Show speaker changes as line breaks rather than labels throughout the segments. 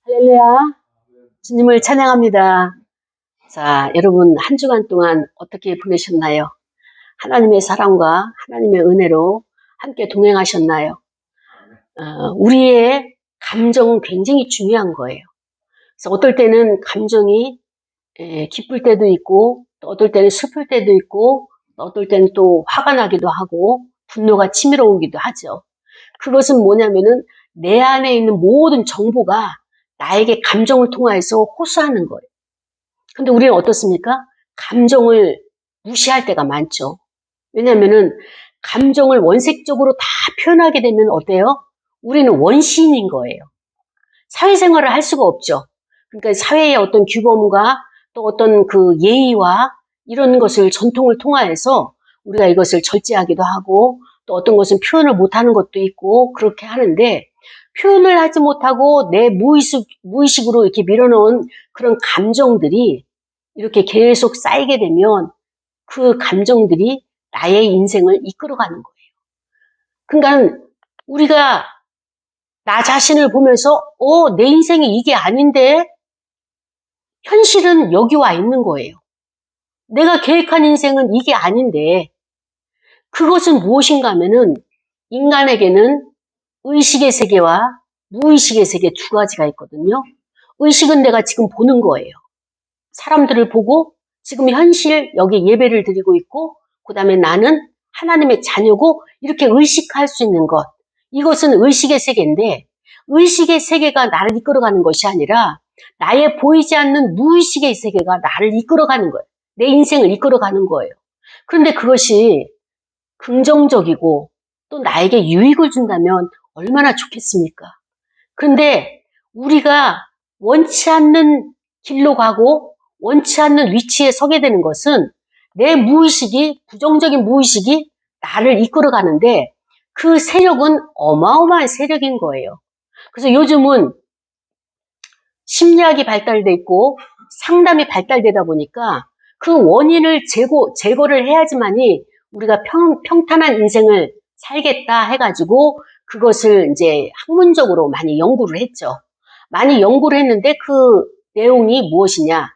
할렐루야. 주님을 찬양합니다. 자, 여러분 한 주간 동안 어떻게 보내셨나요? 하나님의 사랑과 하나님의 은혜로 함께 동행하셨나요? 우리의 감정은 굉장히 중요한 거예요. 그래서 어떨 때는 감정이 기쁠 때도 있고, 또 어떨 때는 슬플 때도 있고, 또 어떨 때는 또 화가 나기도 하고, 분노가 치밀어 오기도 하죠. 그것은 뭐냐면은 내 안에 있는 모든 정보가 나에게 감정을 통해서 호소하는 거예요. 근데 우리는 어떻습니까? 감정을 무시할 때가 많죠. 왜냐면은 감정을 원색적으로 다 표현하게 되면 어때요? 우리는 원시인인 거예요. 사회생활을 할 수가 없죠. 그러니까 사회의 어떤 규범과 또 어떤 그 예의와 이런 것을 전통을 통하여서 우리가 이것을 절제하기도 하고 또 어떤 것은 표현을 못하는 것도 있고 그렇게 하는데 표현을 하지 못하고 내 무의식으로 이렇게 밀어넣은 그런 감정들이 이렇게 계속 쌓이게 되면 그 감정들이 나의 인생을 이끌어가는 거예요. 그러니까 우리가 나 자신을 보면서 내 인생이 이게 아닌데 현실은 여기 와 있는 거예요. 내가 계획한 인생은 이게 아닌데 그것은 무엇인가 하면은 인간에게는 의식의 세계와 무의식의 세계 두 가지가 있거든요. 의식은 내가 지금 보는 거예요. 사람들을 보고 지금 현실 여기 예배를 드리고 있고 그 다음에 나는 하나님의 자녀고 이렇게 의식할 수 있는 것. 이것은 의식의 세계인데 의식의 세계가 나를 이끌어가는 것이 아니라 나의 보이지 않는 무의식의 세계가 나를 이끌어가는 거예요. 내 인생을 이끌어가는 거예요. 그런데 그것이 긍정적이고 또 나에게 유익을 준다면 얼마나 좋겠습니까? 그런데 우리가 원치 않는 길로 가고 원치 않는 위치에 서게 되는 것은 내 무의식이, 부정적인 무의식이 나를 이끌어가는데 그 세력은 어마어마한 세력인 거예요. 그래서 요즘은 심리학이 발달돼 있고 상담이 발달되다 보니까 그 원인을 제거를 해야지만이 우리가 평탄한 인생을 살겠다 해가지고 그것을 이제 학문적으로 많이 연구를 했죠. 많이 연구를 했는데 그 내용이 무엇이냐?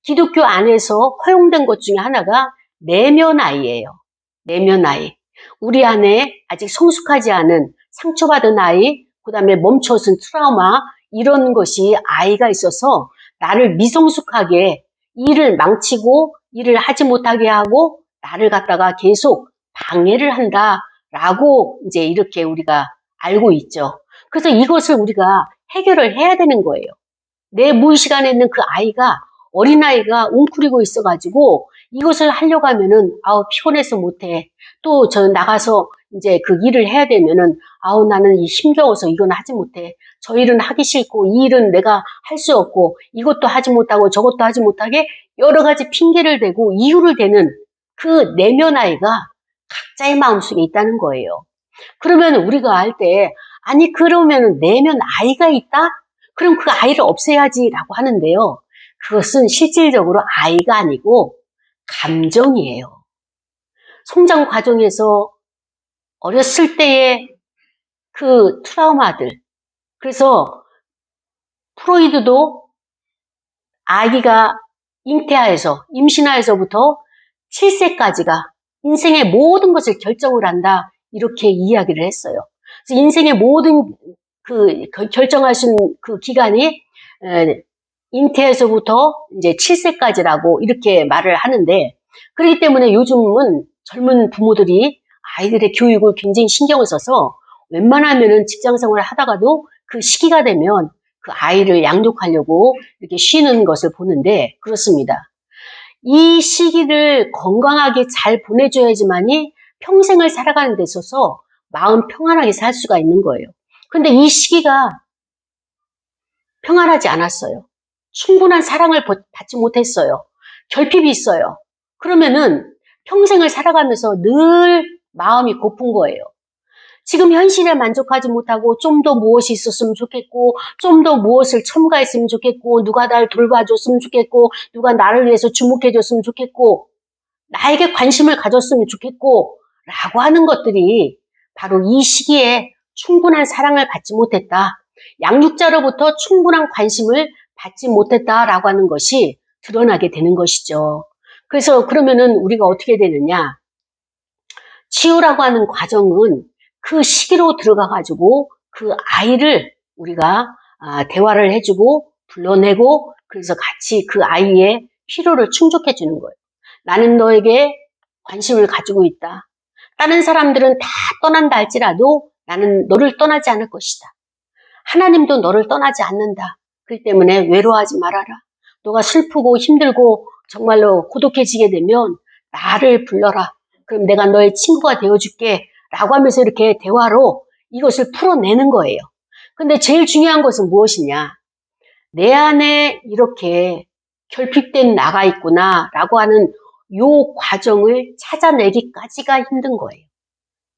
기독교 안에서 허용된 것 중에 하나가 내면아이예요. 내면아이. 우리 안에 아직 성숙하지 않은 상처받은 아이, 그 다음에 멈춰선 트라우마, 이런 것이 아이가 있어서 나를 미성숙하게 일을 망치고 일을 하지 못하게 하고 나를 갖다가 계속 방해를 한다라고 이제 이렇게 우리가 알고 있죠. 그래서 이것을 우리가 해결을 해야 되는 거예요. 내 무의식 안에 있는 그 아이가 어린아이가 웅크리고 있어가지고 이것을 하려고 하면은 피곤해서 못해. 또 저 나가서 이제 그 일을 해야 되면은 나는 힘겨워서 이건 하지 못해. 저 일은 하기 싫고 이 일은 내가 할 수 없고 이것도 하지 못하고 저것도 하지 못하게 여러 가지 핑계를 대고 이유를 대는 그 내면 아이가 각자의 마음속에 있다는 거예요. 그러면 우리가 할 때 아니 그러면 내면 아이가 있다? 그럼 그 아이를 없애야지라고 하는데요. 그것은 실질적으로 아이가 아니고 감정이에요. 성장 과정에서 어렸을 때의 그 트라우마들. 그래서 프로이드도 아기가 잉태하에서 임신하에서부터 7세까지가 인생의 모든 것을 결정을 한다. 이렇게 이야기를 했어요. 그래서 인생의 모든 결정할 수 있는 그 기간이 잉태에서부터 이제 7세까지라고 이렇게 말을 하는데 그렇기 때문에 요즘은 젊은 부모들이 아이들의 교육을 굉장히 신경을 써서 웬만하면은 직장 생활을 하다가도 그 시기가 되면 그 아이를 양육하려고 이렇게 쉬는 것을 보는데 그렇습니다. 이 시기를 건강하게 잘 보내줘야지만이 평생을 살아가는 데 있어서 마음 평안하게 살 수가 있는 거예요. 근데 이 시기가 평안하지 않았어요. 충분한 사랑을 받지 못했어요. 결핍이 있어요. 그러면은 평생을 살아가면서 늘 마음이 고픈 거예요. 지금 현실에 만족하지 못하고 좀 더 무엇이 있었으면 좋겠고 좀 더 무엇을 첨가했으면 좋겠고 누가 날 돌봐줬으면 좋겠고 누가 나를 위해서 주목해줬으면 좋겠고 나에게 관심을 가졌으면 좋겠고 라고 하는 것들이 바로 이 시기에 충분한 사랑을 받지 못했다. 양육자로부터 충분한 관심을 받지 못했다라고 하는 것이 드러나게 되는 것이죠. 그래서 그러면은 우리가 어떻게 되느냐? 치유라고 하는 과정은 그 시기로 들어가가지고 그 아이를 우리가 대화를 해주고 불러내고 그래서 같이 그 아이의 필요를 충족해 주는 거예요. 나는 너에게 관심을 가지고 있다. 다른 사람들은 다 떠난다 할지라도 나는 너를 떠나지 않을 것이다. 하나님도 너를 떠나지 않는다. 그렇기 때문에 외로워하지 말아라. 너가 슬프고 힘들고 정말로 고독해지게 되면 나를 불러라. 그럼 내가 너의 친구가 되어줄게. 라고 하면서 이렇게 대화로 이것을 풀어내는 거예요. 근데 제일 중요한 것은 무엇이냐? 내 안에 이렇게 결핍된 나가 있구나 라고 하는 요 과정을 찾아내기까지가 힘든 거예요.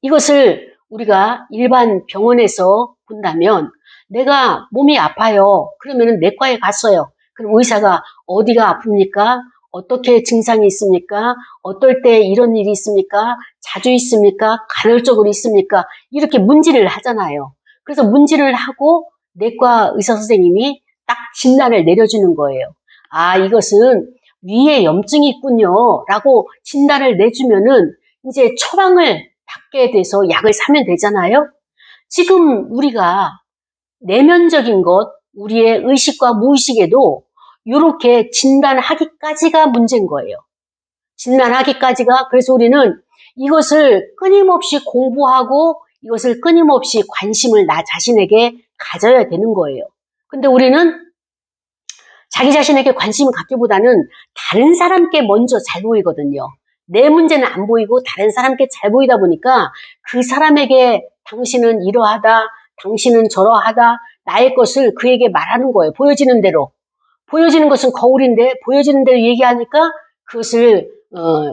이것을 우리가 일반 병원에서 본다면 내가 몸이 아파요. 그러면 내과에 갔어요. 그럼 의사가 어디가 아픕니까? 어떻게 증상이 있습니까? 어떨 때 이런 일이 있습니까? 자주 있습니까? 간헐적으로 있습니까? 이렇게 문지를 하잖아요. 그래서 문지를 하고 내과 의사 선생님이 딱 진단을 내려주는 거예요. 아, 이것은 위에 염증이 있군요. 라고 진단을 내주면은 이제 처방을 받게 돼서 약을 사면 되잖아요. 지금 우리가 내면적인 것, 우리의 의식과 무의식에도 이렇게 진단하기까지가 문제인 거예요. 진단하기까지가. 그래서 우리는 이것을 끊임없이 공부하고 이것을 끊임없이 관심을 나 자신에게 가져야 되는 거예요. 근데 우리는 자기 자신에게 관심을 갖기보다는 다른 사람께 먼저 잘 보이거든요. 내 문제는 안 보이고 다른 사람께 잘 보이다 보니까 그 사람에게 당신은 이러하다, 당신은 저러하다, 나의 것을 그에게 말하는 거예요. 보여지는 대로. 보여지는 것은 거울인데 보여지는 대로 얘기하니까 그것을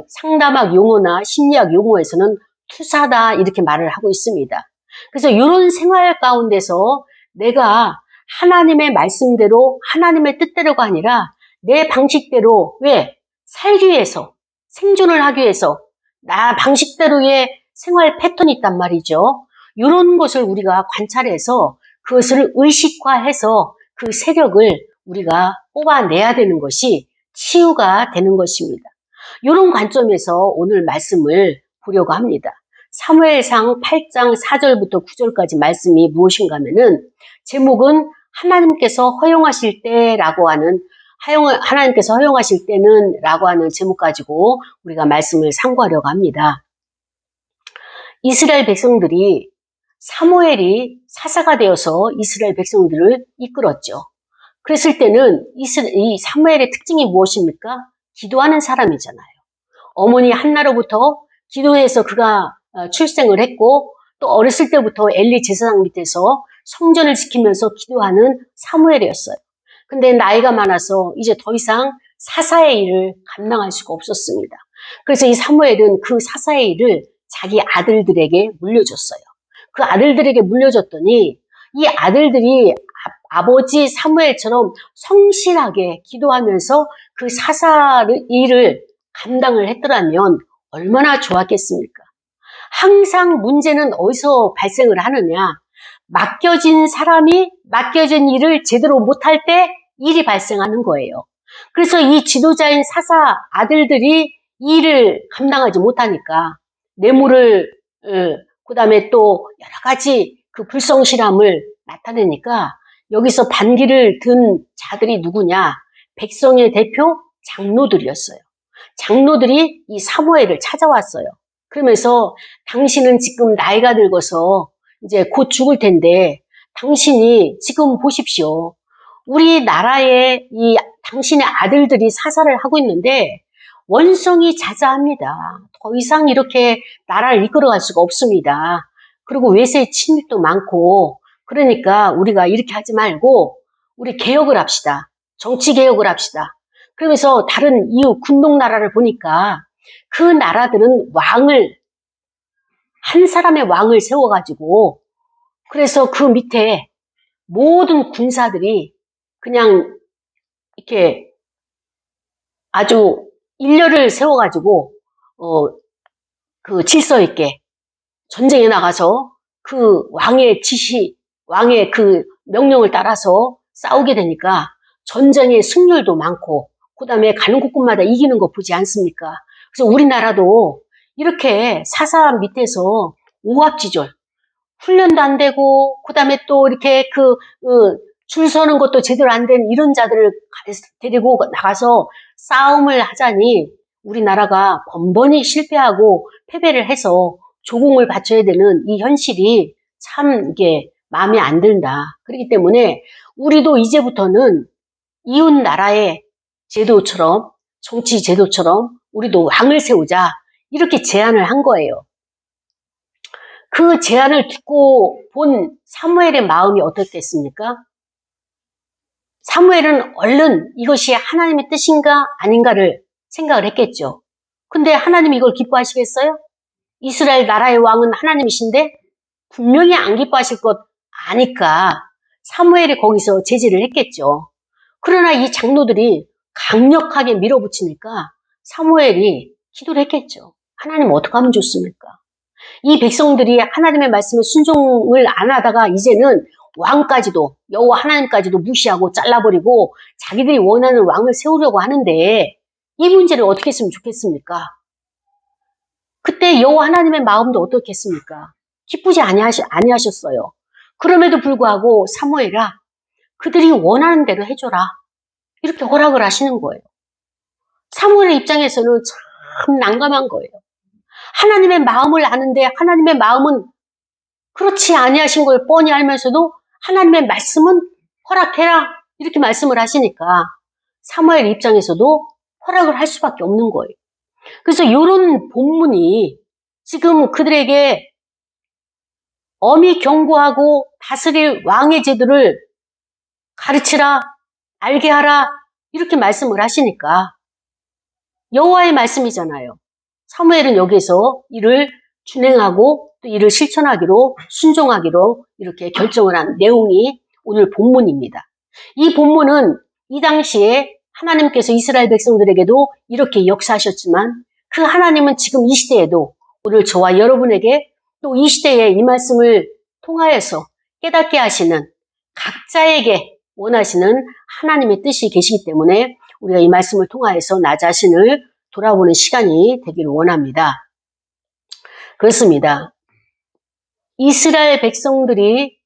상담학 용어나 심리학 용어에서는 투사다 이렇게 말을 하고 있습니다. 그래서 이런 생활 가운데서 내가 하나님의 말씀대로 하나님의 뜻대로가 아니라 내 방식대로 왜? 살기 위해서 생존을 하기 위해서 나 방식대로의 생활 패턴이 있단 말이죠. 이런 것을 우리가 관찰해서 그것을 의식화해서 그 세력을 우리가 뽑아내야 되는 것이 치유가 되는 것입니다. 이런 관점에서 오늘 말씀을 보려고 합니다. 사무엘상 8장 4절부터 9절까지 말씀이 무엇인가 하면은 제목은 하나님께서 허용하실 때라고 하는 하나님께서 허용하실 때는 라고 하는 제목 가지고 우리가 말씀을 상고하려고 합니다. 이스라엘 백성들이 사무엘이 사사가 되어서 이스라엘 백성들을 이끌었죠. 그랬을 때는 이 사무엘의 특징이 무엇입니까? 기도하는 사람이잖아요. 어머니 한나로부터 기도해서 그가 출생을 했고 또 어렸을 때부터 엘리 제사장 밑에서 성전을 지키면서 기도하는 사무엘이었어요. 근데 나이가 많아서 이제 더 이상 사사의 일을 감당할 수가 없었습니다. 그래서 이 사무엘은 그 사사의 일을 자기 아들들에게 물려줬어요. 그 아들들에게 물려줬더니 이 아들들이 아버지 사무엘처럼 성실하게 기도하면서 그 사사 일을 감당을 했더라면 얼마나 좋았겠습니까? 항상 문제는 어디서 발생을 하느냐? 맡겨진 사람이 맡겨진 일을 제대로 못할 때 일이 발생하는 거예요. 그래서 이 지도자인 사사 아들들이 이 일을 감당하지 못하니까 뇌물을 그 다음에 또 여러 가지 그 불성실함을 나타내니까 여기서 반기를 든 자들이 누구냐? 백성의 대표 장로들이었어요. 장로들이 이 사무엘을 찾아왔어요. 그러면서 당신은 지금 나이가 들어서 이제 곧 죽을 텐데 당신이 지금 보십시오. 우리나라에 이 당신의 아들들이 사사를 하고 있는데 원성이 자자합니다. 더 이상 이렇게 나라를 이끌어갈 수가 없습니다. 그리고 외세의 침입도 많고 그러니까 우리가 이렇게 하지 말고 우리 개혁을 합시다. 정치 개혁을 합시다. 그러면서 다른 이웃 군동 나라를 보니까 그 나라들은 한 사람의 왕을 세워가지고 그래서 그 밑에 모든 군사들이 그냥 이렇게 아주 일렬을 세워가지고 그 질서 있게 전쟁에 나가서 그 왕의 지시, 왕의 그 명령을 따라서 싸우게 되니까 전쟁의 승률도 많고 그다음에 가는 곳곳마다 이기는 거 보지 않습니까? 그래서 우리나라도 이렇게 사사 밑에서 오합지졸 훈련도 안 되고 그다음에 또 이렇게 줄 서는 것도 제대로 안 된 이런 자들을 데리고 나가서 싸움을 하자니 우리나라가 번번이 실패하고 패배를 해서 조공을 바쳐야 되는 이 현실이 참 이게 마음에 안 든다. 그렇기 때문에 우리도 이제부터는 이웃 나라의 제도처럼 정치 제도처럼 우리도 왕을 세우자 이렇게 제안을 한 거예요. 그 제안을 듣고 본 사무엘의 마음이 어떻겠습니까? 사무엘은 얼른 이것이 하나님의 뜻인가 아닌가를 생각을 했겠죠. 근데 하나님이 이걸 기뻐하시겠어요? 이스라엘 나라의 왕은 하나님이신데 분명히 안 기뻐하실 것 아니까 사무엘이 거기서 제지를 했겠죠. 그러나 이 장로들이 강력하게 밀어붙이니까 사무엘이 기도를 했겠죠. 하나님 어떻게 하면 좋습니까? 이 백성들이 하나님의 말씀에 순종을 안 하다가 이제는 왕까지도 여호와 하나님까지도 무시하고 잘라버리고 자기들이 원하는 왕을 세우려고 하는데 이 문제를 어떻게 했으면 좋겠습니까? 그때 여호와 하나님의 마음도 어떻겠습니까? 기쁘지 아니하셨어요. 그럼에도 불구하고 사무엘아 그들이 원하는 대로 해줘라. 이렇게 허락을 하시는 거예요. 사무엘의 입장에서는 참 난감한 거예요. 하나님의 마음을 아는데 하나님의 마음은 그렇지 아니하신 걸 뻔히 알면서도 하나님의 말씀은 허락해라 이렇게 말씀을 하시니까 사무엘 입장에서도 허락을 할 수밖에 없는 거예요. 그래서 이런 본문이 지금 그들에게 엄히 경고하고 다스릴 왕의 제도를 가르치라, 알게 하라 이렇게 말씀을 하시니까 여호와의 말씀이잖아요. 사무엘은 여기서 이를 준행하고 또 이를 실천하기로 순종하기로 이렇게 결정을 한 내용이 오늘 본문입니다. 이 본문은 이 당시에 하나님께서 이스라엘 백성들에게도 이렇게 역사하셨지만 그 하나님은 지금 이 시대에도 오늘 저와 여러분에게 또 이 시대에 이 말씀을 통하여서 깨닫게 하시는 각자에게 원하시는 하나님의 뜻이 계시기 때문에 우리가 이 말씀을 통하여서 나 자신을 돌아보는 시간이 되기를 원합니다. 그렇습니다. 이스라엘 백성들이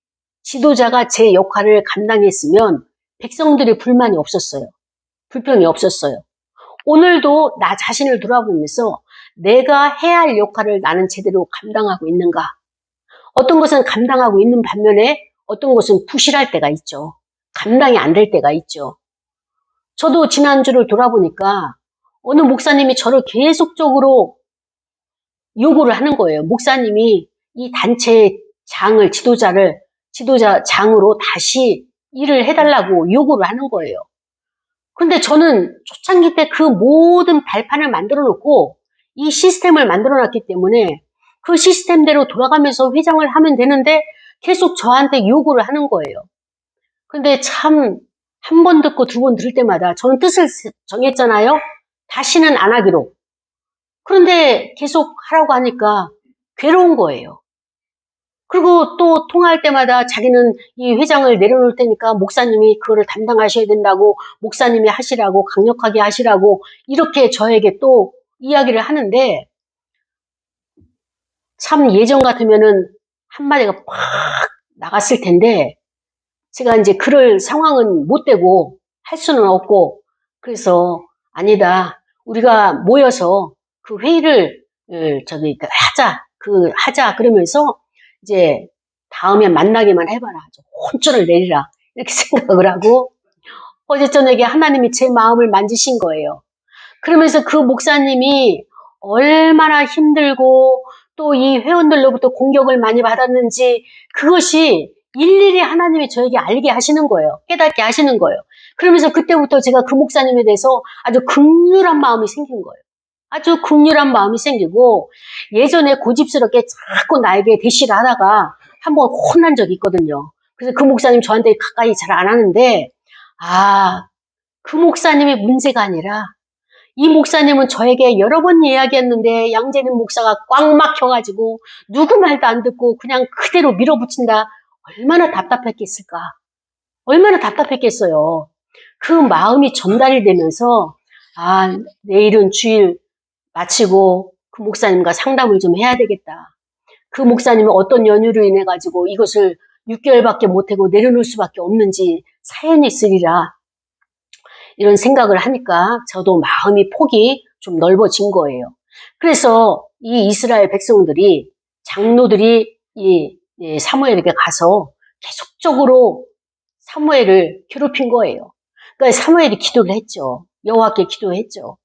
지도자가 제 역할을 감당했으면 백성들의 불만이 없었어요. 불평이 없었어요. 오늘도 나 자신을 돌아보면서 내가 해야 할 역할을 나는 제대로 감당하고 있는가? 어떤 것은 감당하고 있는 반면에 어떤 것은 부실할 때가 있죠. 감당이 안 될 때가 있죠. 저도 지난주를 돌아보니까 어느 목사님이 저를 계속적으로 요구를 하는 거예요. 목사님이 이 단체의 지도자 장으로 다시 일을 해달라고 요구를 하는 거예요. 근데 저는 초창기 때 그 모든 발판을 만들어 놓고 이 시스템을 만들어 놨기 때문에 그 시스템대로 돌아가면서 회장을 하면 되는데 계속 저한테 요구를 하는 거예요. 근데 참 한 번 듣고 두 번 들을 때마다 저는 뜻을 정했잖아요. 다시는 안 하기로. 그런데 계속 하라고 하니까 괴로운 거예요. 그리고 또 통화할 때마다 자기는 이 회장을 내려놓을 테니까 목사님이 그거를 담당하셔야 된다고 목사님이 하시라고 강력하게 하시라고 이렇게 저에게 또 이야기를 하는데 참 예전 같으면은 한마디가 팍 나갔을 텐데 제가 이제 그럴 상황은 못 되고 할 수는 없고 그래서 아니다. 우리가 모여서 그 회의를 하자 그러면서 이제 다음에 만나기만 해봐라. 혼쭐을 내리라. 이렇게 생각을 하고 어제 저녁에 하나님이 제 마음을 만지신 거예요. 그러면서 그 목사님이 얼마나 힘들고 또 이 회원들로부터 공격을 많이 받았는지 그것이 일일이 하나님이 저에게 알게 하시는 거예요. 깨닫게 하시는 거예요. 그러면서 그때부터 제가 그 목사님에 대해서 아주 긍휼한 마음이 생긴 거예요. 아주 긍휼한 마음이 생기고 예전에 고집스럽게 자꾸 나에게 대시를 하다가 한번 혼난 적이 있거든요. 그래서 그 목사님 저한테 가까이 잘 안 하는데 그 목사님의 문제가 아니라 이 목사님은 저에게 여러 번 이야기했는데 양재림 목사가 꽉 막혀가지고 누구 말도 안 듣고 그냥 그대로 밀어붙인다. 얼마나 답답했겠을까. 얼마나 답답했겠어요. 그 마음이 전달이 되면서 내일은 주일 마치고 그 목사님과 상담을 좀 해야 되겠다. 그 목사님은 어떤 연유로 인해 가지고 이것을 6개월밖에 못하고 내려놓을 수밖에 없는지 사연이 있으리라. 이런 생각을 하니까 저도 마음이 폭이 좀 넓어진 거예요. 그래서 이 이스라엘 백성들이 장로들이 이 사무엘에게 가서 계속적으로 사무엘을 괴롭힌 거예요. 그러니까 사무엘이 기도를 했죠. 여호와께 기도했죠.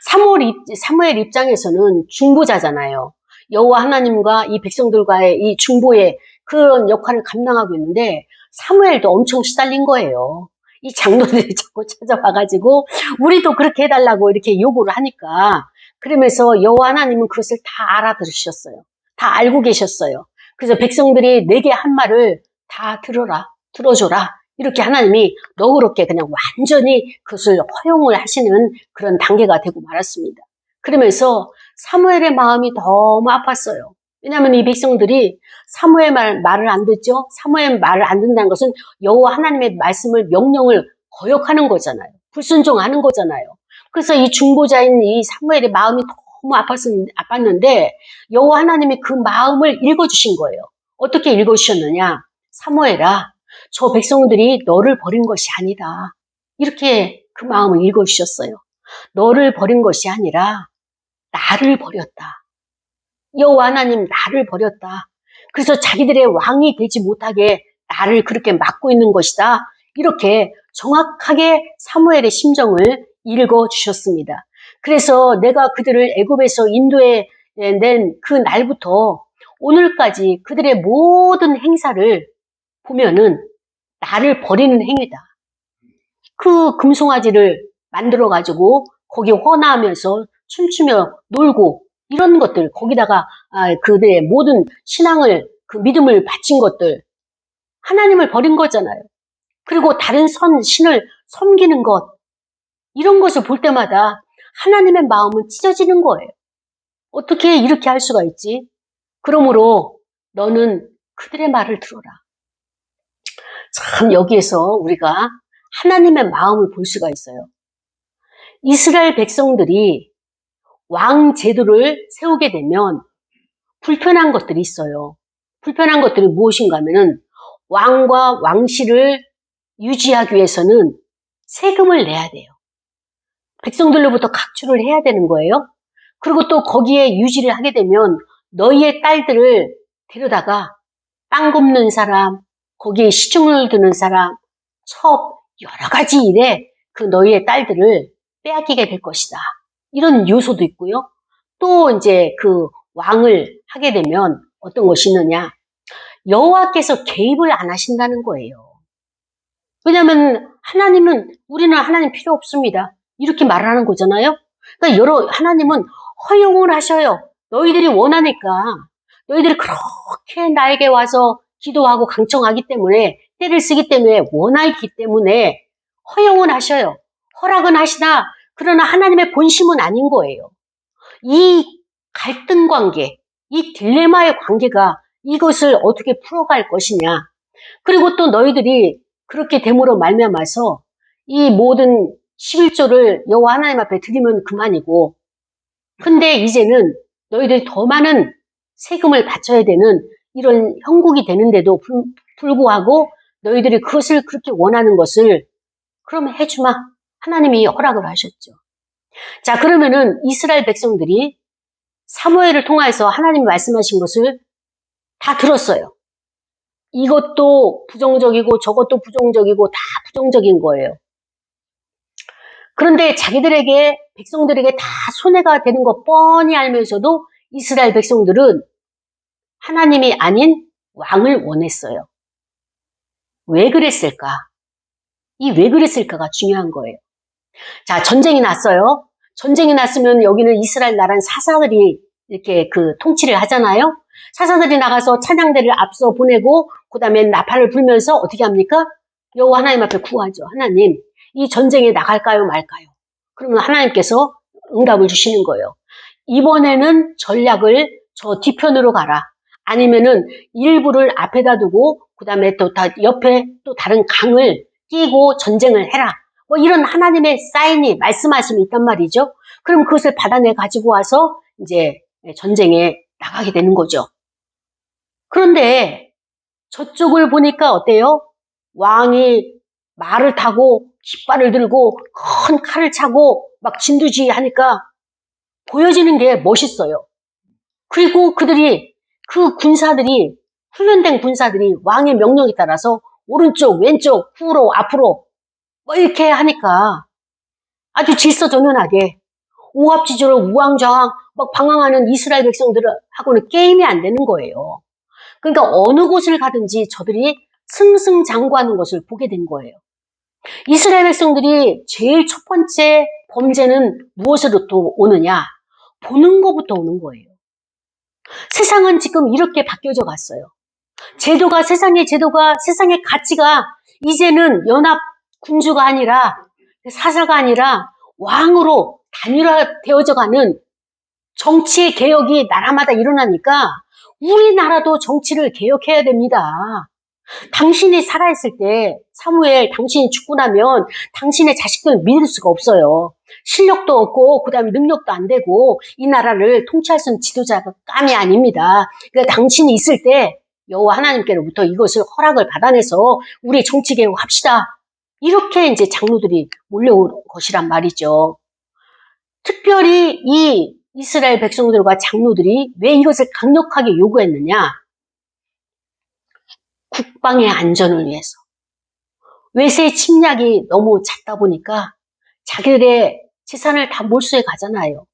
사무엘 입장에서는 중보자잖아요. 여호와 하나님과 이 백성들과의 이 중보의 그런 역할을 감당하고 있는데 사무엘도 엄청 시달린 거예요. 이 장로들이 자꾸 찾아와가지고 우리도 그렇게 해달라고 이렇게 요구를 하니까 그러면서 여호와 하나님은 그것을 다 알아들으셨어요. 다 알고 계셨어요. 그래서 백성들이 내게 한 말을 다 들어줘라. 이렇게 하나님이 너그럽게 그냥 완전히 그것을 허용을 하시는 그런 단계가 되고 말았습니다. 그러면서 사무엘의 마음이 너무 아팠어요. 왜냐하면 이 백성들이 사무엘 말을 안 듣죠. 사무엘 말을 안 듣는다는 것은 여호와 하나님의 말씀을 명령을 거역하는 거잖아요. 불순종하는 거잖아요. 그래서 이 중보자인 이 사무엘의 마음이 너무 아팠는데 여호와 하나님이 그 마음을 읽어주신 거예요. 어떻게 읽어주셨느냐? 사무엘아, 저 백성들이 너를 버린 것이 아니다. 이렇게 그 마음을 읽어주셨어요. 너를 버린 것이 아니라 나를 버렸다. 여호와 하나님 나를 버렸다. 그래서 자기들의 왕이 되지 못하게 나를 그렇게 막고 있는 것이다. 이렇게 정확하게 사무엘의 심정을 읽어주셨습니다. 그래서 내가 그들을 애굽에서 인도해 낸 그 날부터 오늘까지 그들의 모든 행사를 보면은 나를 버리는 행위다. 그 금송아지를 만들어가지고 거기 헌화하면서 춤추며 놀고 이런 것들, 거기다가 그들의 모든 신앙을, 그 믿음을 바친 것들, 하나님을 버린 거잖아요. 그리고 다른 신을 섬기는 것, 이런 것을 볼 때마다 하나님의 마음은 찢어지는 거예요. 어떻게 이렇게 할 수가 있지? 그러므로 너는 그들의 말을 들어라. 참 여기에서 우리가 하나님의 마음을 볼 수가 있어요. 이스라엘 백성들이 왕 제도를 세우게 되면 불편한 것들이 있어요. 불편한 것들이 무엇인가 하면은 왕과 왕실을 유지하기 위해서는 세금을 내야 돼요. 백성들로부터 각출을 해야 되는 거예요. 그리고 또 거기에 유지를 하게 되면 너희의 딸들을 데려다가 빵 굽는 사람, 거기에 시중을 드는 사람, 여러 가지 일에 그 너희의 딸들을 빼앗기게 될 것이다. 이런 요소도 있고요. 또 이제 그 왕을 하게 되면 어떤 것이 있느냐. 여호와께서 개입을 안 하신다는 거예요. 왜냐하면 우리는 하나님 필요 없습니다. 이렇게 말하는 거잖아요. 그러니까 하나님은 허용을 하셔요. 너희들이 원하니까. 너희들이 그렇게 나에게 와서 기도하고 강청하기 때문에, 때를 쓰기 때문에, 원하기 때문에 허용을 하셔요. 허락은 하시나, 그러나 하나님의 본심은 아닌 거예요. 이 갈등 관계, 이 딜레마의 관계가 이것을 어떻게 풀어갈 것이냐. 그리고 또 너희들이 그렇게 됨으로 말미암아서 이 모든 11조를 여호와 하나님 앞에 드리면 그만이고, 근데 이제는 너희들이 더 많은 세금을 바쳐야 되는 이런 형국이 되는데도 불구하고 너희들이 그것을 그렇게 원하는 것을 그러면 해주마. 하나님이 허락을 하셨죠. 자, 그러면은 이스라엘 백성들이 사무엘을 통해서 하나님이 말씀하신 것을 다 들었어요. 이것도 부정적이고 저것도 부정적이고 다 부정적인 거예요. 그런데 백성들에게 다 손해가 되는 거 뻔히 알면서도 이스라엘 백성들은 하나님이 아닌 왕을 원했어요. 왜 그랬을까? 이 왜 그랬을까가 중요한 거예요. 자, 전쟁이 났어요. 전쟁이 났으면 여기는 이스라엘 나라는 사사들이 이렇게 그 통치를 하잖아요. 사사들이 나가서 찬양대를 앞서 보내고 그 다음에 나팔을 불면서 어떻게 합니까? 여호와 하나님 앞에 구하죠. 하나님, 이 전쟁에 나갈까요 말까요? 그러면 하나님께서 응답을 주시는 거예요. 이번에는 전략을 저 뒤편으로 가라. 아니면은 일부를 앞에다 두고 그 다음에 또 옆에 또 다른 강을 끼고 전쟁을 해라. 뭐 이런 하나님의 사인이 말씀하심이 있단 말이죠. 그럼 그것을 받아내 가지고 와서 이제 전쟁에 나가게 되는 거죠. 그런데 저쪽을 보니까 어때요? 왕이 말을 타고 깃발을 들고 큰 칼을 차고 막 진두지휘 하니까 보여지는 게 멋있어요. 그리고 그들이 그 군사들이 훈련된 군사들이 왕의 명령에 따라서 오른쪽, 왼쪽, 후로, 앞으로 뭐 이렇게 하니까 아주 질서정연하게 오합지졸로 우왕좌왕 막 방황하는 이스라엘 백성들하고는 게임이 안 되는 거예요. 그러니까 어느 곳을 가든지 저들이 승승장구하는 것을 보게 된 거예요. 이스라엘 백성들이 제일 첫 번째 범죄는 무엇으로부터 오느냐? 보는 것부터 오는 거예요. 세상은 지금 이렇게 바뀌어져 갔어요. 세상의 가치가 이제는 연합 군주가 아니라 사사가 아니라 왕으로 단일화되어져 가는 정치의 개혁이 나라마다 일어나니까 우리나라도 정치를 개혁해야 됩니다. 당신이 살아있을 때 사무엘 당신이 죽고 나면 당신의 자식들 믿을 수가 없어요. 실력도 없고 그다음에 능력도 안 되고 이 나라를 통치할 수 있는 지도자가 감이 아닙니다. 그러니까 당신이 있을 때 여호와 하나님께로부터 이것을 허락을 받아내서 우리 정치 개혁합시다. 이렇게 이제 장로들이 몰려온 것이란 말이죠. 특별히 이 이스라엘 백성들과 장로들이 왜 이것을 강력하게 요구했느냐? 국방의 안전을 위해서. 외세 침략이 너무 잦다 보니까 자기들의 재산을 다 몰수해 가잖아요.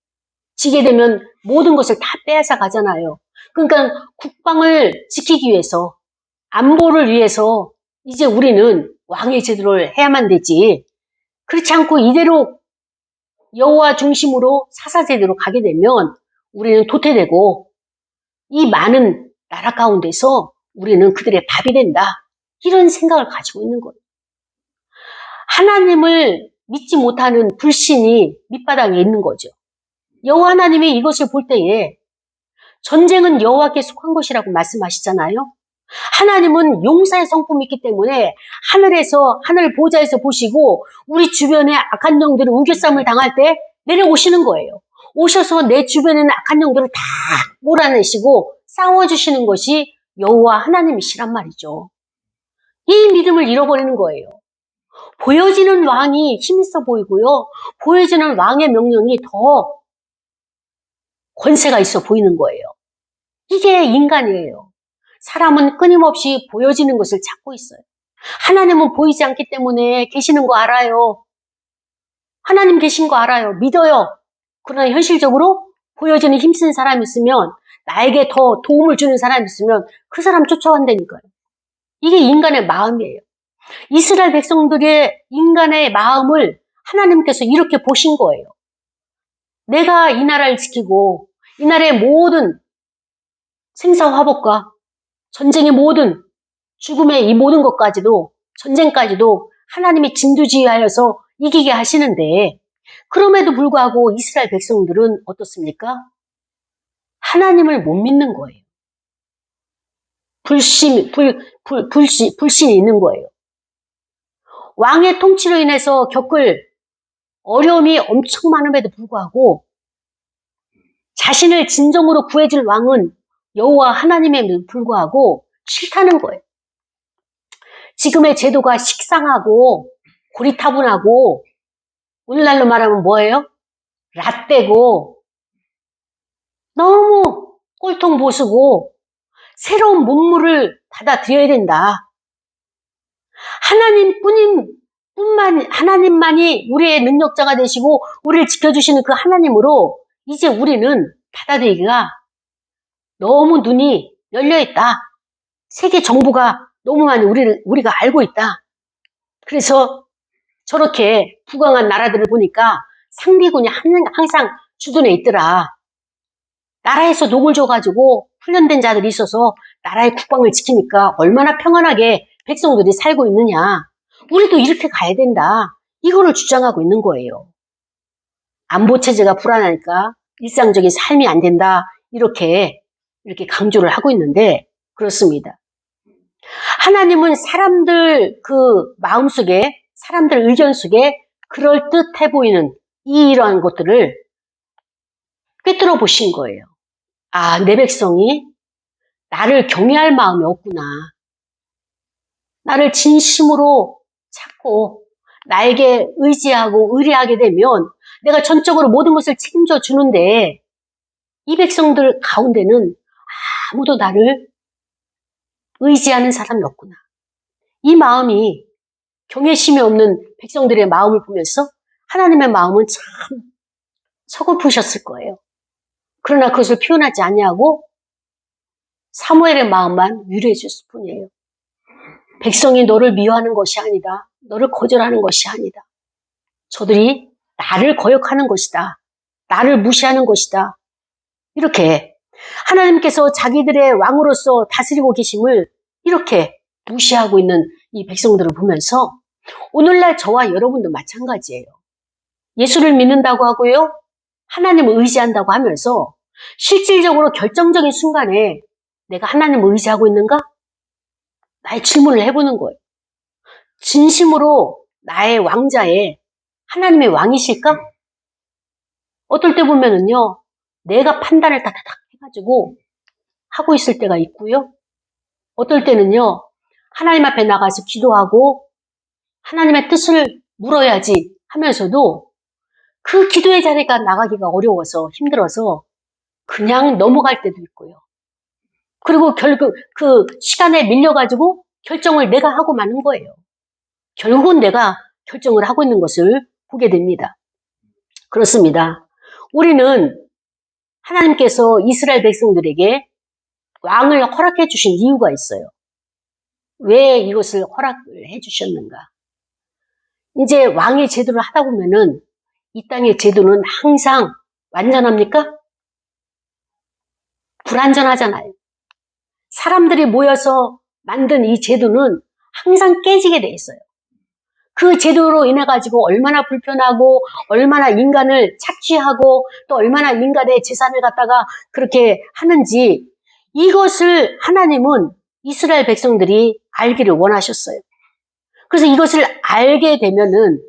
지게 되면 모든 것을 다 빼앗아 가잖아요. 그러니까 국방을 지키기 위해서, 안보를 위해서 이제 우리는 왕의 제도를 해야만 되지. 그렇지 않고 이대로 여호와 중심으로 사사 제도로 가게 되면 우리는 도태되고 이 많은 나라 가운데서 우리는 그들의 밥이 된다. 이런 생각을 가지고 있는 거예요. 하나님을 믿지 못하는 불신이 밑바닥에 있는 거죠. 여호와 하나님이 이것을 볼 때에 전쟁은 여호와께 속한 것이라고 말씀하시잖아요. 하나님은 용사의 성품이 있기 때문에 하늘 보좌에서 보시고 우리 주변에 악한 영들이 우겨쌈을 당할 때 내려오시는 거예요. 오셔서 내 주변에 있는 악한 영들을 다 몰아내시고 싸워주시는 것이 여호와 하나님이시란 말이죠. 이 믿음을 잃어버리는 거예요. 보여지는 왕이 힘있어 보이고요. 보여지는 왕의 명령이 더 권세가 있어 보이는 거예요. 이게 인간이에요. 사람은 끊임없이 보여지는 것을 찾고 있어요. 하나님은 보이지 않기 때문에 계시는 거 알아요. 하나님 계신 거 알아요. 믿어요. 그러나 현실적으로 보여지는 힘쓴 사람이 있으면, 나에게 더 도움을 주는 사람이 있으면 그 사람 쫓아간다니까요. 이게 인간의 마음이에요. 이스라엘 백성들의 인간의 마음을 하나님께서 이렇게 보신 거예요. 내가 이 나라를 지키고 이 나라의 모든 생사화복과 전쟁의 모든 죽음의 이 모든 것까지도, 전쟁까지도 하나님이 진두지휘하여서 이기게 하시는데, 그럼에도 불구하고 이스라엘 백성들은 어떻습니까? 하나님을 못 믿는 거예요. 불신이 있는 거예요. 왕의 통치로 인해서 겪을 어려움이 엄청 많음에도 불구하고 자신을 진정으로 구해줄 왕은 여호와 하나님에도 불구하고 싫다는 거예요. 지금의 제도가 식상하고 고리타분하고, 오늘날로 말하면 뭐예요? 라떼고 너무 꼴통 보수고 새로운 문물을 받아들여야 된다. 하나님만이 우리의 능력자가 되시고 우리를 지켜주시는 그 하나님으로 이제 우리는 받아들이기가 너무 눈이 열려있다. 세계 정부가 너무 많이 우리가 알고 있다. 그래서 저렇게 부강한 나라들을 보니까 상비군이 항상 주둔해 있더라. 나라에서 녹을 줘가지고 훈련된 자들이 있어서 나라의 국방을 지키니까 얼마나 평안하게 백성들이 살고 있느냐. 우리도 이렇게 가야 된다. 이거를 주장하고 있는 거예요. 안보체제가 불안하니까 일상적인 삶이 안 된다. 이렇게 강조를 하고 있는데, 그렇습니다. 하나님은 사람들 그 마음속에, 사람들 의견 속에 그럴듯해 보이는 이러한 것들을 꿰뚫어 보신 거예요. 아, 내 백성이 나를 경외할 마음이 없구나. 나를 진심으로 찾고 나에게 의지하고 의뢰하게 되면 내가 전적으로 모든 것을 책임져 주는데 이 백성들 가운데는 아무도 나를 의지하는 사람이 없구나. 이 마음이 경외심이 없는 백성들의 마음을 보면서 하나님의 마음은 참 서글프셨을 거예요. 그러나 그것을 표현하지 아니하고 사무엘의 마음만 위로해 줬을 뿐이에요. 백성이 너를 미워하는 것이 아니다. 너를 거절하는 것이 아니다. 저들이 나를 거역하는 것이다. 나를 무시하는 것이다. 이렇게 하나님께서 자기들의 왕으로서 다스리고 계심을 이렇게 무시하고 있는 이 백성들을 보면서 오늘날 저와 여러분도 마찬가지예요. 예수를 믿는다고 하고요. 하나님을 의지한다고 하면서 실질적으로 결정적인 순간에 내가 하나님을 의지하고 있는가? 나의 질문을 해보는 거예요. 진심으로 나의 왕자에 하나님의 왕이실까? 어떨 때 보면은요, 내가 판단을 다다닥 해가지고 하고 있을 때가 있고요. 어떨 때는요, 하나님 앞에 나가서 기도하고 하나님의 뜻을 물어야지 하면서도 그 기도의 자리가 나가기가 어려워서 힘들어서 그냥 넘어갈 때도 있고요. 그리고 결국 그 시간에 밀려가지고 결정을 내가 하고 마는 거예요. 결국은 내가 결정을 하고 있는 것을 보게 됩니다. 그렇습니다. 우리는 하나님께서 이스라엘 백성들에게 왕을 허락해 주신 이유가 있어요. 왜 이것을 허락을 해 주셨는가? 이제 왕의 제도를 하다 보면은 이 땅의 제도는 항상 완전합니까? 불완전하잖아요. 사람들이 모여서 만든 이 제도는 항상 깨지게 돼 있어요. 그 제도로 인해 가지고 얼마나 불편하고 얼마나 인간을 착취하고 또 얼마나 인간의 재산을 갖다가 그렇게 하는지 이것을 하나님은 이스라엘 백성들이 알기를 원하셨어요. 그래서 이것을 알게 되면은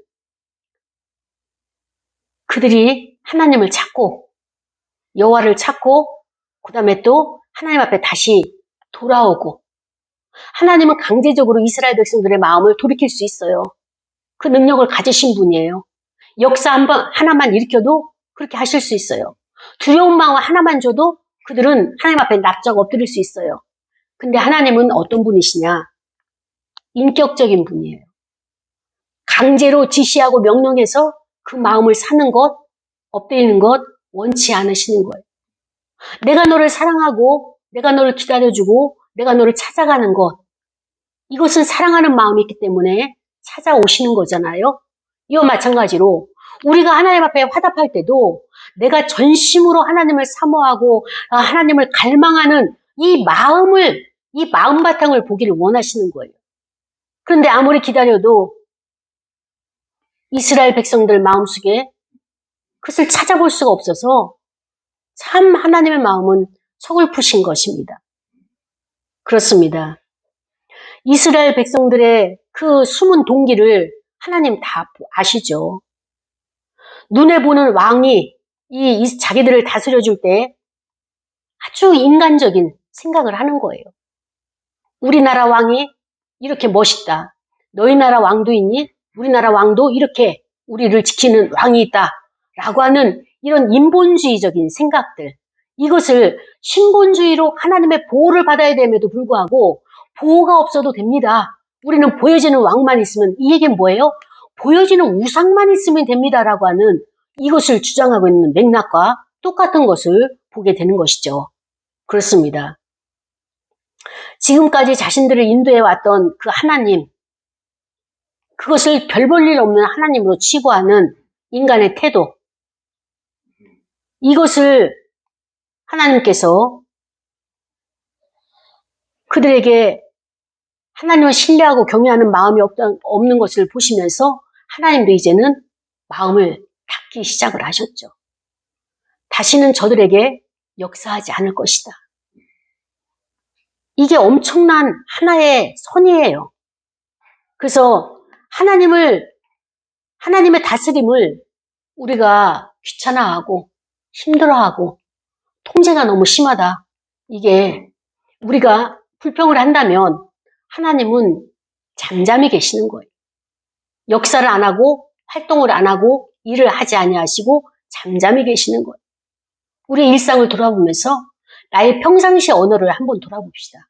그들이 하나님을 찾고 여호와를 찾고 그다음에 또 하나님 앞에 다시 돌아오고 하나님은 강제적으로 이스라엘 백성들의 마음을 돌이킬 수 있어요. 그 능력을 가지신 분이에요. 역사 하나만 일으켜도 그렇게 하실 수 있어요. 두려운 마음 하나만 줘도 그들은 하나님 앞에 납작 엎드릴 수 있어요. 근데 하나님은 어떤 분이시냐? 인격적인 분이에요. 강제로 지시하고 명령해서 그 마음을 사는 것, 엎드리는 것 원치 않으시는 거예요. 내가 너를 사랑하고 내가 너를 기다려주고 내가 너를 찾아가는 것, 이것은 사랑하는 마음이 있기 때문에 찾아오시는 거잖아요. 이와 마찬가지로 우리가 하나님 앞에 화답할 때도 내가 전심으로 하나님을 사모하고 하나님을 갈망하는 이 마음바탕을 보기를 원하시는 거예요. 그런데 아무리 기다려도 이스라엘 백성들 마음속에 그것을 찾아볼 수가 없어서 참 하나님의 마음은 서글프신 것입니다. 그렇습니다. 이스라엘 백성들의 그 숨은 동기를 하나님 다 아시죠. 눈에 보는 왕이 자기들을 다스려줄 때 아주 인간적인 생각을 하는 거예요. 우리나라 왕이 이렇게 멋있다. 너희 나라 왕도 있니? 우리나라 왕도 이렇게 우리를 지키는 왕이 있다. 라고 하는 이런 인본주의적인 생각들. 이것을 신본주의로 하나님의 보호를 받아야 됨에도 불구하고 보호가 없어도 됩니다. 우리는 보여지는 왕만 있으면 이 얘기는 뭐예요? 보여지는 우상만 있으면 됩니다라고 하는 이것을 주장하고 있는 맥락과 똑같은 것을 보게 되는 것이죠. 그렇습니다. 지금까지 자신들을 인도해왔던 그 하나님, 그것을 별 볼 일 없는 하나님으로 취급하는 인간의 태도, 이것을 하나님께서 그들에게 하나님을 신뢰하고 경외하는 마음이 없는 것을 보시면서 하나님도 이제는 마음을 닫기 시작을 하셨죠. 다시는 저들에게 역사하지 않을 것이다. 이게 엄청난 하나의 선이에요. 그래서 하나님의 다스림을 우리가 귀찮아하고 힘들어하고 통제가 너무 심하다. 이게 우리가 불평을 한다면 하나님은 잠잠히 계시는 거예요. 역사를 안 하고 활동을 안 하고 일을 하지 아니하시고 잠잠히 계시는 거예요. 우리의 일상을 돌아보면서 나의 평상시 언어를 한번 돌아봅시다.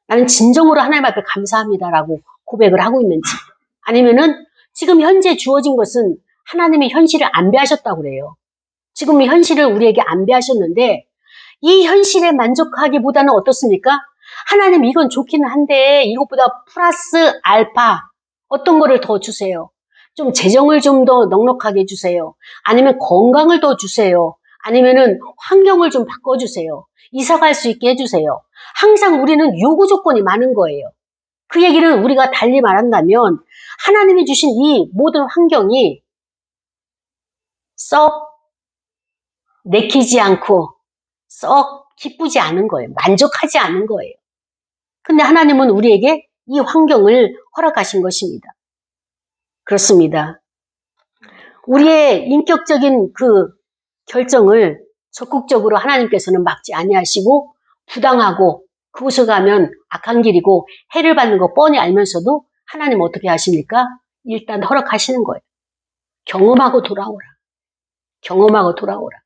나는 진정으로 하나님 앞에 감사합니다라고 고백을 하고 있는지, 아니면은 지금 현재 주어진 것은 하나님이 현실을 안배하셨다고 그래요. 지금 현실을 우리에게 안배하셨는데 이 현실에 만족하기보다는 어떻습니까? 하나님 이건 좋기는 한데 이것보다 플러스 알파 어떤 거를 더 주세요. 좀 재정을 좀 더 넉넉하게 해주세요. 아니면 건강을 더 주세요. 아니면은 환경을 좀 바꿔주세요. 이사 갈 수 있게 해주세요. 항상 우리는 요구 조건이 많은 거예요. 그 얘기를 우리가 달리 말한다면 하나님이 주신 이 모든 환경이 썩 내키지 않고 썩 기쁘지 않은 거예요. 만족하지 않은 거예요. 근데 하나님은 우리에게 이 환경을 허락하신 것입니다. 그렇습니다. 우리의 인격적인 그 결정을 적극적으로 하나님께서는 막지 아니하시고 부당하고 그곳을 가면 악한 길이고 해를 받는 거 뻔히 알면서도 하나님 어떻게 하십니까? 일단 허락하시는 거예요. 경험하고 돌아오라. 경험하고 돌아오라.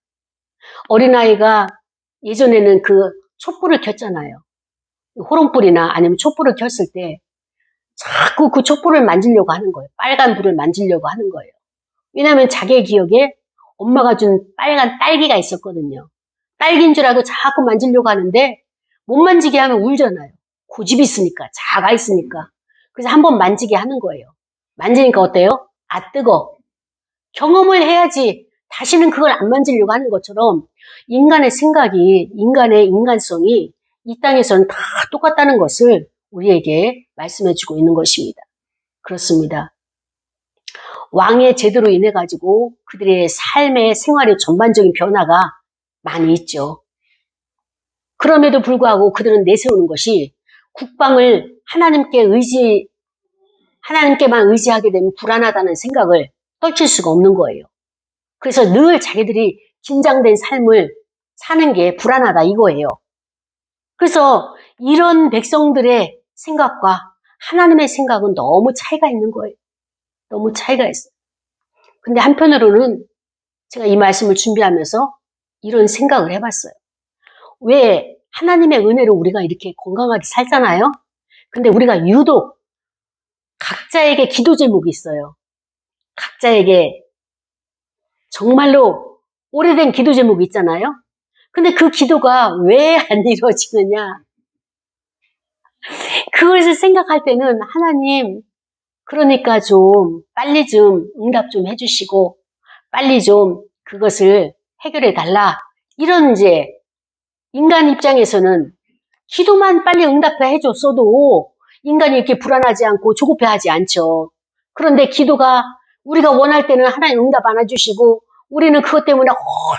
어린아이가 예전에는 그 촛불을 켰잖아요. 호롱불이나 아니면 촛불을 켰을 때 자꾸 그 촛불을 만지려고 하는 거예요. 빨간 불을 만지려고 하는 거예요. 왜냐하면 자기의 기억에 엄마가 준 빨간 딸기가 있었거든요. 딸기인 줄 알고 자꾸 만지려고 하는데 못 만지게 하면 울잖아요. 고집이 있으니까, 자아가 있으니까. 그래서 한번 만지게 하는 거예요. 만지니까 어때요? 아, 뜨거. 경험을 해야지 다시는 그걸 안 만지려고 하는 것처럼 인간의 생각이, 인간의 인간성이 이 땅에서는 다 똑같다는 것을 우리에게 말씀해주고 있는 것입니다. 그렇습니다. 왕의 제도로 인해 가지고 그들의 삶의 생활의 전반적인 변화가 많이 있죠. 그럼에도 불구하고 그들은 내세우는 것이 국방을 하나님께만 의지하게 되면 불안하다는 생각을 떨칠 수가 없는 거예요. 그래서 늘 자기들이 긴장된 삶을 사는 게 불안하다 이거예요. 그래서 이런 백성들의 생각과 하나님의 생각은 너무 차이가 있는 거예요. 너무 차이가 있어요. 근데 한편으로는 제가 이 말씀을 준비하면서 이런 생각을 해봤어요. 왜 하나님의 은혜로 우리가 이렇게 건강하게 살잖아요? 근데 우리가 유독 각자에게 기도 제목이 있어요. 각자에게 정말로 오래된 기도 제목이 있잖아요? 근데 그 기도가 왜 안 이루어지느냐? 그것을 생각할 때는 하나님, 그러니까 좀 빨리 좀 응답 좀 해주시고 빨리 좀 그것을 해결해 달라. 이런 이제 인간 입장에서는 기도만 빨리 응답해 해줬어도 인간이 이렇게 불안하지 않고 조급해하지 않죠. 그런데 기도가 우리가 원할 때는 하나님 응답 안 해주시고 우리는 그것 때문에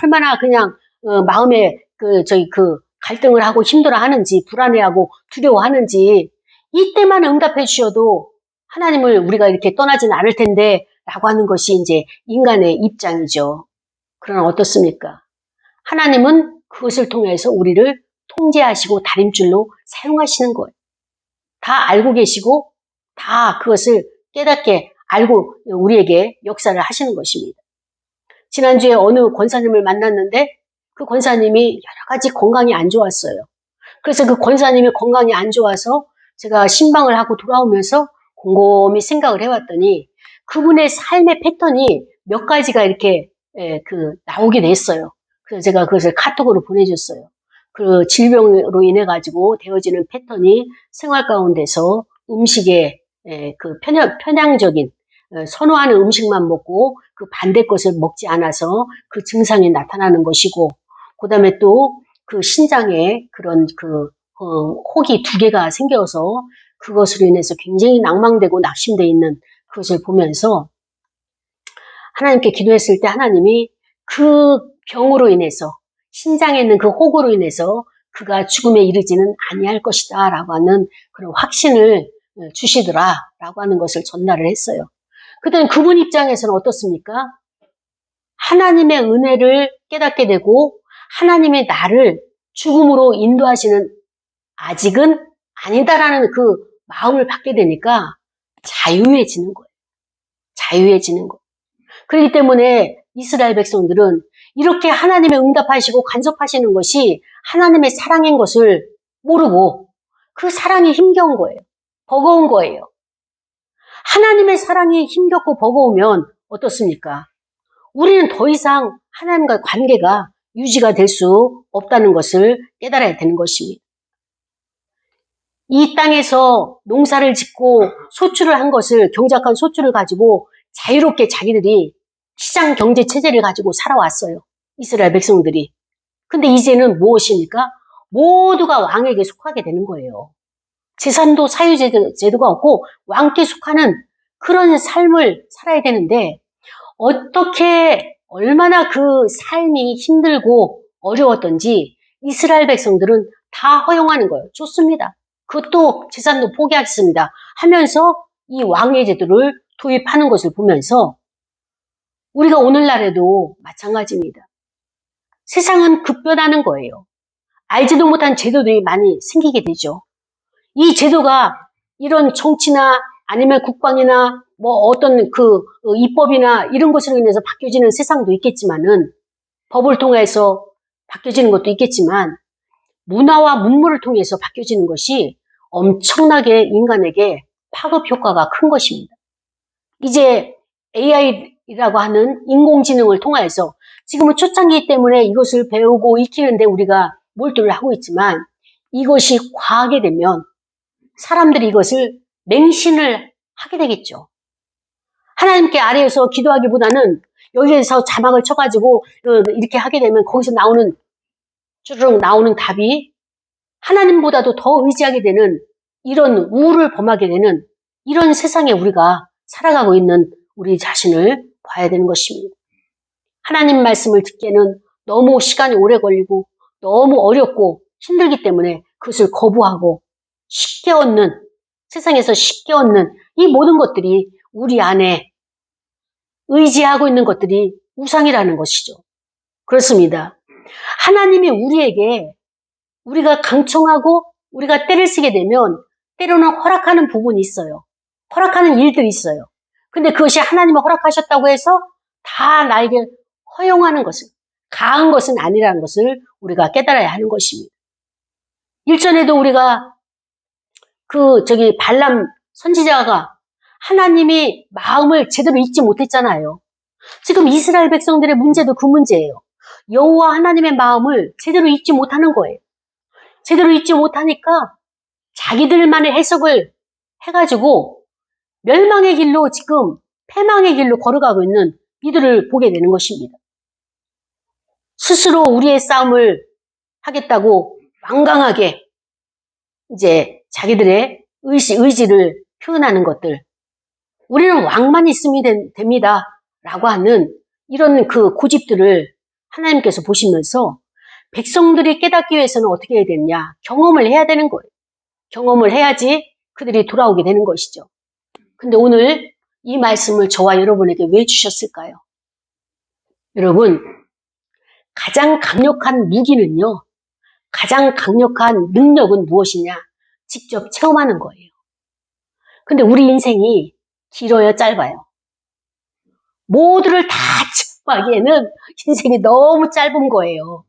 얼마나 그냥 마음에 그 갈등을 하고 힘들어하는지 불안해하고 두려워하는지 이때만 응답해 주셔도 하나님을 우리가 이렇게 떠나지는 않을 텐데 라고 하는 것이 이제 인간의 입장이죠. 그러나 어떻습니까? 하나님은 그것을 통해서 우리를 통제하시고 다림줄로 사용하시는 거예요. 다 알고 계시고 다 그것을 깨닫게 알고 우리에게 역사를 하시는 것입니다. 지난주에 어느 권사님을 만났는데 그 권사님이 여러 가지 건강이 안 좋았어요. 그래서 그 권사님이 건강이 안 좋아서 제가 신방을 하고 돌아오면서 곰곰이 생각을 해왔더니 그분의 삶의 패턴이 몇 가지가 이렇게 나오게 됐어요. 그래서 제가 그것을 카톡으로 보내줬어요. 그 질병으로 인해 가지고 되어지는 패턴이 생활 가운데서 음식에 그 편향적인 선호하는 음식만 먹고 그 반대 것을 먹지 않아서 그 증상이 나타나는 것이고, 그 다음에 또 그 신장에 그런 혹이 2개가 생겨서 그것으로 인해서 굉장히 낭망되고 낙심되어 있는 그것을 보면서 하나님께 기도했을 때 하나님이 그 병으로 인해서 신장에 있는 그 혹으로 인해서 그가 죽음에 이르지는 아니할 것이다 라고 하는 그런 확신을 주시더라 라고 하는 것을 전달을 했어요. 그때 그분 입장에서는 어떻습니까? 하나님의 은혜를 깨닫게 되고 하나님의 나를 죽음으로 인도하시는 아직은 아니다라는 그 마음을 받게 되니까 자유해지는 거예요. 자유해지는 거예요. 그렇기 때문에 이스라엘 백성들은 이렇게 하나님의 응답하시고 간섭하시는 것이 하나님의 사랑인 것을 모르고 그 사랑이 힘겨운 거예요. 버거운 거예요. 하나님의 사랑이 힘겹고 버거우면 어떻습니까? 우리는 더 이상 하나님과 관계가 유지가 될 수 없다는 것을 깨달아야 되는 것입니다. 이 땅에서 농사를 짓고 소출을 한 것을, 경작한 소출을 가지고 자유롭게 자기들이 시장 경제 체제를 가지고 살아왔어요. 이스라엘 백성들이. 근데 이제는 무엇입니까? 모두가 왕에게 속하게 되는 거예요. 재산도 사유제도가 없고 왕께 속하는 그런 삶을 살아야 되는데 어떻게 얼마나 그 삶이 힘들고 어려웠던지 이스라엘 백성들은 다 허용하는 거예요. 좋습니다. 그것도 재산도 포기하겠습니다. 하면서 이 왕의 제도를 도입하는 것을 보면서 우리가 오늘날에도 마찬가지입니다. 세상은 급변하는 거예요. 알지도 못한 제도들이 많이 생기게 되죠. 이 제도가 이런 정치나 아니면 국방이나 뭐 어떤 그 입법이나 이런 것으로 인해서 바뀌어지는 세상도 있겠지만은 법을 통해서 바뀌어지는 것도 있겠지만 문화와 문물을 통해서 바뀌어지는 것이 엄청나게 인간에게 파급 효과가 큰 것입니다. 이제 AI라고 하는 인공지능을 통해서 지금은 초창기 때문에 이것을 배우고 익히는데 우리가 몰두를 하고 있지만 이것이 과하게 되면 사람들이 이것을 맹신을 하게 되겠죠. 하나님께 아래에서 기도하기보다는 여기에서 자막을 쳐가지고 이렇게 하게 되면 거기서 나오는 쭈르륵 나오는 답이 하나님보다도 더 의지하게 되는 이런 우를 범하게 되는 이런 세상에 우리가 살아가고 있는 우리 자신을 봐야 되는 것입니다. 하나님 말씀을 듣기에는 너무 시간이 오래 걸리고 너무 어렵고 힘들기 때문에 그것을 거부하고 쉽게 얻는, 세상에서 쉽게 얻는 이 모든 것들이 우리 안에 의지하고 있는 것들이 우상이라는 것이죠. 그렇습니다. 하나님이 우리에게 우리가 강청하고 우리가 때를 쓰게 되면 때로는 허락하는 부분이 있어요. 허락하는 일들이 있어요. 근데 그것이 하나님이 허락하셨다고 해서 다 나에게 허용하는 것은, 강한 것은 아니라는 것을 우리가 깨달아야 하는 것입니다. 일전에도 우리가 발람 선지자가 하나님이 마음을 제대로 읽지 못했잖아요. 지금 이스라엘 백성들의 문제도 그 문제예요. 여호와 하나님의 마음을 제대로 읽지 못하는 거예요. 제대로 읽지 못하니까 자기들만의 해석을 해가지고 멸망의 길로 지금 패망의 길로 걸어가고 있는 이들을 보게 되는 것입니다. 스스로 우리의 싸움을 하겠다고 완강하게 이제 자기들의 의지를 표현하는 것들. 우리는 왕만 있으면 됩니다. 라고 하는 이런 그 고집들을 하나님께서 보시면서 백성들이 깨닫기 위해서는 어떻게 해야 되느냐? 경험을 해야 되는 거예요. 경험을 해야지 그들이 돌아오게 되는 것이죠. 근데 오늘 이 말씀을 저와 여러분에게 왜 주셨을까요? 여러분, 가장 강력한 무기는요, 가장 강력한 능력은 무엇이냐? 직접 체험하는 거예요. 근데 우리 인생이 길어요, 짧아요? 모두를 다 체험하기에는 인생이 너무 짧은 거예요.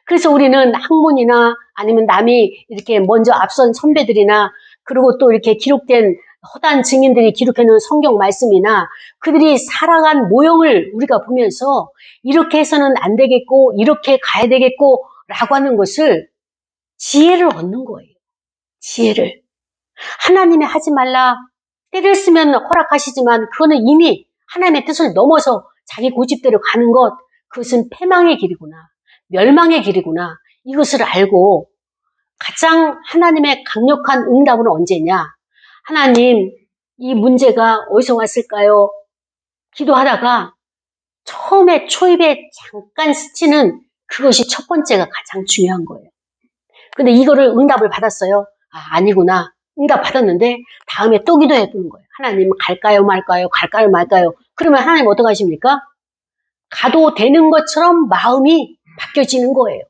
그래서 우리는 학문이나 아니면 남이 이렇게 먼저 앞선 선배들이나 그리고 또 이렇게 기록된 허다한 증인들이 기록해놓은 성경 말씀이나 그들이 살아간 모형을 우리가 보면서 이렇게 해서는 안 되겠고 이렇게 가야 되겠고 라고 하는 것을 지혜를 얻는 거예요. 지혜를. 하나님이 하지 말라. 때를 쓰면 허락하시지만 그거는 이미 하나님의 뜻을 넘어서 자기 고집대로 가는 것, 그것은 패망의 길이구나. 멸망의 길이구나. 이것을 알고 가장 하나님의 강력한 응답은 언제냐? 하나님, 이 문제가 어디서 왔을까요? 기도하다가 처음에 초입에 잠깐 스치는 그것이 첫 번째가 가장 중요한 거예요. 근데 이거를 응답을 받았어요. 아, 아니구나. 응답 받았는데 다음에 또 기도해 보는 거예요. 하나님 갈까요 말까요? 갈까요 말까요? 그러면 하나님 어떡 하십니까? 가도 되는 것처럼 마음이 바뀌어지는 거예요.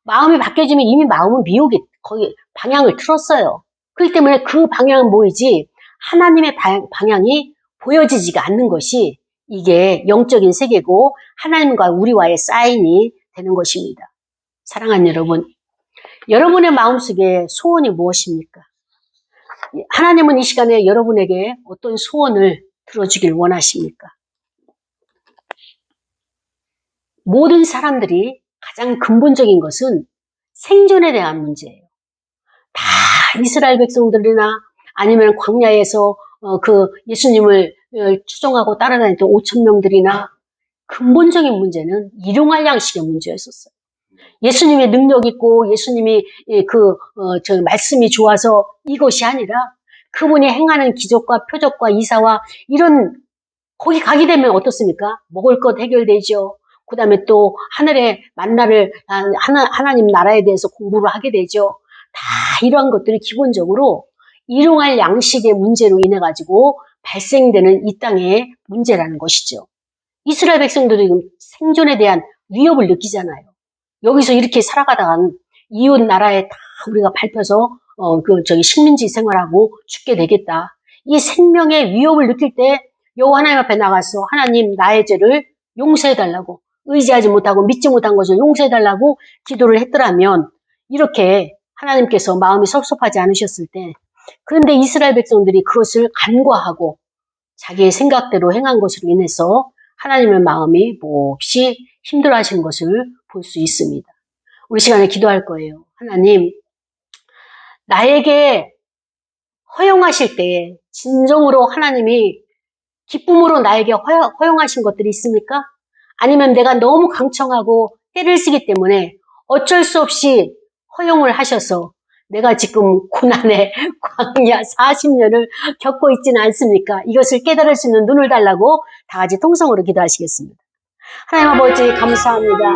마음이 바뀌어지면 이미 마음은 미혹이 거의 방향을 틀었어요. 그렇기 때문에 그 방향은 뭐이지? 하나님의 방향이 보여지지가 않는 것이 이게 영적인 세계고 하나님과 우리와의 사인이 되는 것입니다. 사랑하는 여러분, 여러분의 마음속에 소원이 무엇입니까? 하나님은 이 시간에 여러분에게 어떤 소원을 들어주길 원하십니까? 모든 사람들이 가장 근본적인 것은 생존에 대한 문제예요. 다 이스라엘 백성들이나 아니면 광야에서 그 예수님을 추종하고 따라다녔던 5천 명들이나 근본적인 문제는 일용할 양식의 문제였었어요. 예수님의 능력 있고 예수님이 말씀이 좋아서 이것이 아니라 그분이 행하는 기적과 표적과 이사와 이런 거기 가게 되면 어떻습니까? 먹을 것 해결되죠. 그 다음에 또 하늘의 만나를 하나님 나라에 대해서 공부를 하게 되죠. 다 이러한 것들이 기본적으로 일용할 양식의 문제로 인해 가지고 발생되는 이 땅의 문제라는 것이죠. 이스라엘 백성들이 지금 생존에 대한 위협을 느끼잖아요. 여기서 이렇게 살아가다간 이웃 나라에 다 우리가 밟혀서 식민지 생활하고 죽게 되겠다. 이 생명의 위협을 느낄 때 여호와 하나님 앞에 나가서 하나님 나의 죄를 용서해달라고 의지하지 못하고 믿지 못한 것을 용서해달라고 기도를 했더라면 이렇게 하나님께서 마음이 섭섭하지 않으셨을 때 그런데 이스라엘 백성들이 그것을 간과하고 자기의 생각대로 행한 것으로 인해서 하나님의 마음이 몹시 힘들어하시는 것을 볼 수 있습니다. 우리 시간에 기도할 거예요. 하나님, 나에게 허용하실 때에 진정으로 하나님이 기쁨으로 나에게 허용하신 것들이 있습니까? 아니면 내가 너무 강청하고 때를 쓰기 때문에 어쩔 수 없이 허용을 하셔서 내가 지금 고난의 광야 40년을 겪고 있지는 않습니까? 이것을 깨달을 수 있는 눈을 달라고 다 같이 통성으로 기도하시겠습니다. 하나님 아버지 감사합니다.